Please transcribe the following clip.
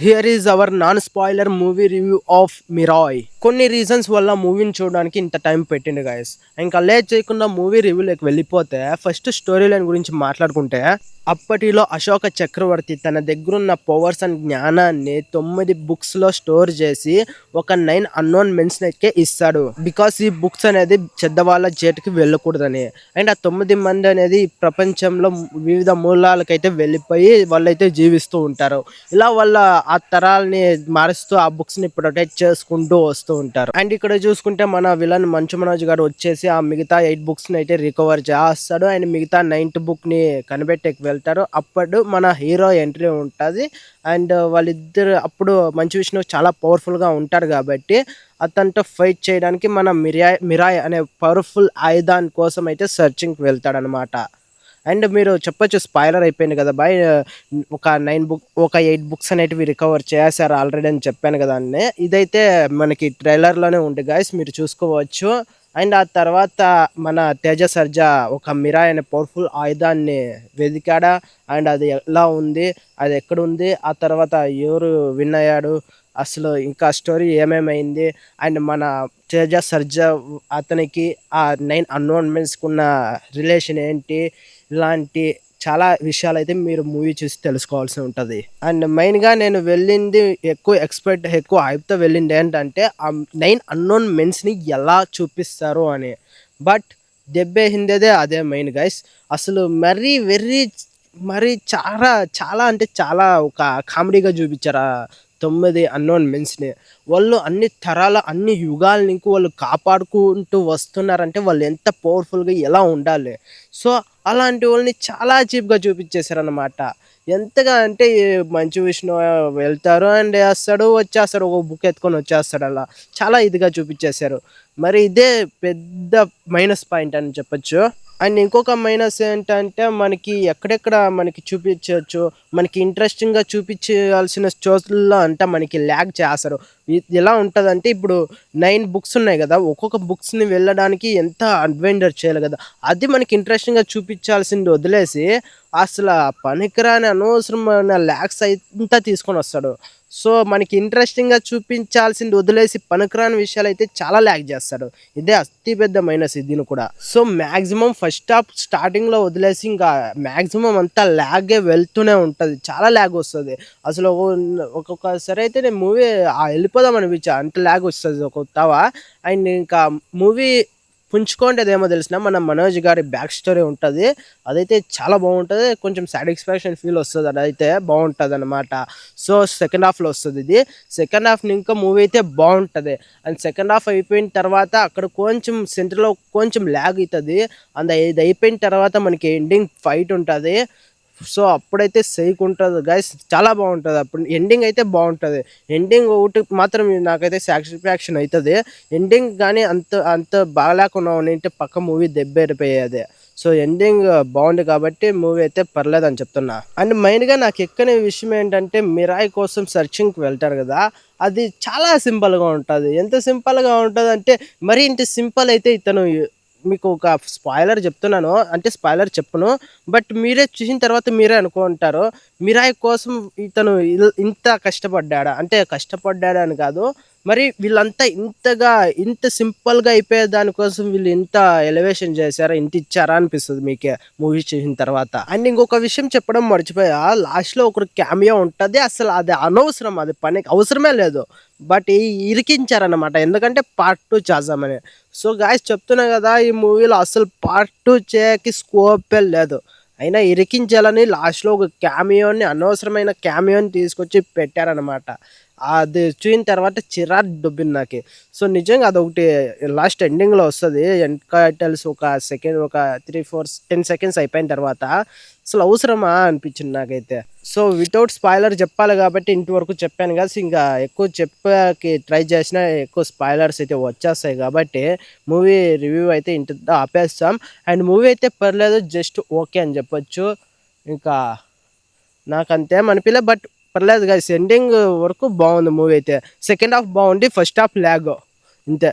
Here is our non spoiler movie review of Mirai. కొన్ని reasons వల్ల మూవీని చూడడానికి ఇంత టైం పెట్టిండు గాయస్. ఇంకా లేట్ చేయకుండా మూవీ రివ్యూలోకి వెళ్ళిపోతే ఫస్ట్ స్టోరీ లైన్ గురించి మాట్లాడుకుంటే, అప్పటిలో అశోక చక్రవర్తి తన దగ్గరున్న పవర్స్ అండ్ జ్ఞానాన్ని 9 బుక్స్లో స్టోర్ చేసి ఒక 9 అన్నోన్ మెన్స్కే ఇస్తాడు. బికాస్ ఈ బుక్స్ అనేది చెడ్డవాళ్ళ చేతికి వెళ్ళకూడదని. అండ్ ఆ 9 మంది అనేది ప్రపంచంలో వివిధ మూలాలకైతే వెళ్ళిపోయి వాళ్ళైతే జీవిస్తూ ఉంటారు. ఇలా వాళ్ళ ఆ తరాల్ని మారుస్తూ ఆ బుక్స్ ని ప్రొటెక్ట్ చేసుకుంటూ వస్తూ ఉంటారు. అండ్ ఇక్కడ చూసుకుంటే మన విలన్ మంచు మనోజ్ గారు వచ్చేసి ఆ మిగతా 8 బుక్స్ ని అయితే రికవర్ చేస్తాడు. అండ్ మిగతా 9th బుక్ ని కనిపెట్టేకి వెళ్తారు. అప్పుడు మన హీరో ఎంట్రీ ఉంటుంది. అండ్ వాళ్ళిద్దరు అప్పుడు మంచు విష్ణు చాలా పవర్ఫుల్ గా ఉంటారు కాబట్టి అతనితో ఫైట్ చేయడానికి మన మిరాయ్ అనే పవర్ఫుల్ ఆయుధాన్ కోసం అయితే సర్చింగ్కి వెళ్తాడనమాట. అండ్ మీరు చెప్పొచ్చు స్పాయిలర్ అయిపోయింది కదా బాయ్, ఒక 8 బుక్స్ అనేటివి రికవర్ చేశారు ఆల్రెడీ అని చెప్పాను కదా అండి. ఇదైతే మనకి ట్రైలర్లోనే ఉంది గాయస్, మీరు చూసుకోవచ్చు. అండ్ ఆ తర్వాత మన తేజ సర్జా ఒక మిరాయ్ అనే పవర్ఫుల్ ఆయుధాన్ని వెతికాడా, అండ్ అది ఎలా ఉంది, అది ఎక్కడుంది, ఆ తర్వాత ఎవరు విన్ అయ్యాడు, అసలు ఇంకా స్టోరీ ఏమేమైంది, అండ్ మన తేజ సర్జా అతనికి ఆ 9 అన్నోన్ మెన్స్కి ఉన్న రిలేషన్ ఏంటి, ఇలాంటి చాలా విషయాలైతే మీరు మూవీ చూసి తెలుసుకోవాల్సి ఉంటుంది. అండ్ మెయిన్గా నేను వెళ్ళింది ఎక్కువ హైప్తో వెళ్ళింది ఏంటంటే ఆ 9 అన్నోన్ మెన్స్ని ఎలా చూపిస్తారు అని. బట్ దెబ్బేసిందే అదే మెయిన్ గైస్. అసలు మరీ చాలా చాలా అంటే చాలా ఒక కామెడీగా చూపించారు ఆ 9 అన్నోన్ మెన్స్ని. వాళ్ళు అన్ని తరాల అన్ని యుగాల నుంచి వాళ్ళు కాపాడుకుంటూ వస్తున్నారంటే వాళ్ళు ఎంత పవర్ఫుల్గా ఎలా ఉండాలి. సో అలాంటి వాళ్ళని చాలా చీప్గా చూపించేశారనమాట. ఎంతగా అంటే ఈ మంచు విష్ణు వెళ్తారు అండ్ వేస్తాడు వచ్చేస్తాడు, ఒక బుక్ ఎత్తుకొని వచ్చేస్తాడు, అలా చాలా ఇదిగా చూపించేశారు. మరి ఇదే పెద్ద మైనస్ పాయింట్ అని చెప్పొచ్చు. అండ్ ఇంకొక మైనస్ ఏంటంటే మనకి ఎక్కడెక్కడ మనకి చూపించవచ్చు, మనకి ఇంట్రెస్టింగ్గా చూపించాల్సిన చోట్లలో అంతా మనకి ల్యాగ్ చేస్తారు. ఎలా ఉంటుందంటే ఇప్పుడు 9 బుక్స్ ఉన్నాయి కదా, ఒక్కొక్క బుక్స్ని వెళ్ళడానికి ఎంత అడ్వెంచర్ చేయాలి కదా, అది మనకి ఇంట్రెస్టింగ్గా చూపించాల్సింది వదిలేసి అసలు ఆ పనికిరాని అనవసరమైన ల్యాగ్స్ అంతా తీసుకొని వస్తాడు. సో మనకి ఇంట్రెస్టింగ్గా చూపించాల్సింది వదిలేసి పనికిరాని విషయాలు అయితే చాలా ల్యాగ్ చేస్తాడు. ఇదే అతి పెద్ద మైనస్ దీని కూడా. సో మ్యాక్సిమం ఫస్ట్ హాఫ్ స్టార్టింగ్లో వదిలేసి ఇంకా మ్యాక్సిమం అంతా ల్యాగే వెళ్తూనే ఉంటుంది, చాలా ల్యాగ్ వస్తుంది. అసలు ఒక్కొక్కసారి అయితే నేను మూవీ వెళ్ళిపోదాం అనిపించా, అంత ల్యాగ్ వస్తుంది ఒక్కొక్కవా. అండ్ ఇంకా మూవీ పుంజుకోండేదేమో తెలిసిన మన మనోజ్ గారి బ్యాక్ స్టోరీ ఉంటుంది, అదైతే చాలా బాగుంటుంది. కొంచెం సాటిస్ఫాక్షన్ ఫీల్ వస్తుంది, అదైతే బాగుంటుంది అనమాట. సో సెకండ్ హాఫ్లో వస్తుంది ఇది. సెకండ్ హాఫ్ ఇంకా మూవీ అయితే బాగుంటుంది. అండ్ సెకండ్ హాఫ్ అయిపోయిన తర్వాత అక్కడ కొంచెం సెంటర్లో కొంచెం ల్యాగ్ అవుతుంది. అండ్ ఇది అయిపోయిన తర్వాత మనకి ఎండింగ్ ఫైట్ ఉంటుంది. సో అప్పుడైతే సైక్ ఉంటుంది గైస్, చాలా బాగుంటుంది. అప్పుడు ఎండింగ్ అయితే బాగుంటుంది. ఎండింగ్ ఒకటి మాత్రం నాకైతే సాటిస్ఫాక్షన్ అవుతుంది. ఎండింగ్ కానీ అంత అంత బాగాలేకుండా ఉంటే పక్క మూవీ దెబ్బేరిపోయేది. సో ఎండింగ్ బాగుంది కాబట్టి మూవీ అయితే పర్లేదు అని చెప్తున్నా. అండ్ మెయిన్గా నాకు ఎక్కని విషయం ఏంటంటే మిరాయి కోసం సర్చింగ్కి వెళ్తారు కదా, అది చాలా సింపుల్గా ఉంటుంది. ఎంత సింపుల్గా ఉంటుంది అంటే మరీ ఇంత సింపుల్ అయితే ఇతను, మీకు ఒక స్పాయిలర్ చెప్తున్నాను, అంటే స్పాయిలర్ చెప్పను, బట్ మీరే చూసిన తర్వాత మీరే అనుకుంటారు మిరాయి కోసం ఇతను ఇంత కష్టపడ్డాడా అంటే, కష్టపడ్డాడా అని కాదు, మరి వీళ్ళంతా ఇంత సింపుల్గా అయిపోయే దానికోసం వీళ్ళు ఇంత ఎలివేషన్ చేశారా, ఇంత ఇచ్చారా అనిపిస్తుంది మీకే మూవీ చూసిన తర్వాత. అండ్ ఇంకొక విషయం చెప్పడం మర్చిపోయా, లాస్ట్లో ఒకరు క్యామియో ఉంటుంది, అసలు అది అనవసరం, అది పనికి అవసరమే లేదు. బట్ ఇరికించారనమాట, ఎందుకంటే పార్ట్ 2 చేద్దామని. సో గాయస్ చెప్తున్నా కదా, ఈ మూవీలో అసలు పార్ట్ 2 చేయకి స్కోపే లేదు. అయినా ఇరికించాలని లాస్ట్లో ఒక క్యామియోని, అనవసరమైన క్యామియోని తీసుకొచ్చి పెట్టారనమాట. అది చూసిన తర్వాత చిరాకు దొబ్బింది నాకు. సో నిజంగా అదొకటి లాస్ట్ ఎండింగ్లో వస్తుంది, ఎండ్ టైటిల్స్ ఒక సెకండ్, ఒక 3-4-10 సెకండ్స్ అయిపోయిన తర్వాత అసలు అవసరమా అనిపించింది నాకైతే. సో వితౌట్ స్పాయిలర్ చెప్పాలి కాబట్టి ఇంతవరకు చెప్పాను కదా, ఇంకా ఎక్కువ చెప్పకి ట్రై చేసినా ఎక్కువ స్పాయిలర్స్ అయితే వచ్చేస్తాయి కాబట్టి మూవీ రివ్యూ అయితే ఇంతతో ఆపేస్తాం. అండ్ మూవీ అయితే పర్లేదు, జస్ట్ ఓకే అని చెప్పొచ్చు. ఇంకా నాకు అంతేం అనిపించలే, బట్ పర్లేదు గైస్, ఎండింగ్ వరకు బాగుంది మూవీ అయితే. సెకండ్ హాఫ్ బాగుంది, ఫస్ట్ హాఫ్ ల్యాగ్, ఇంతే.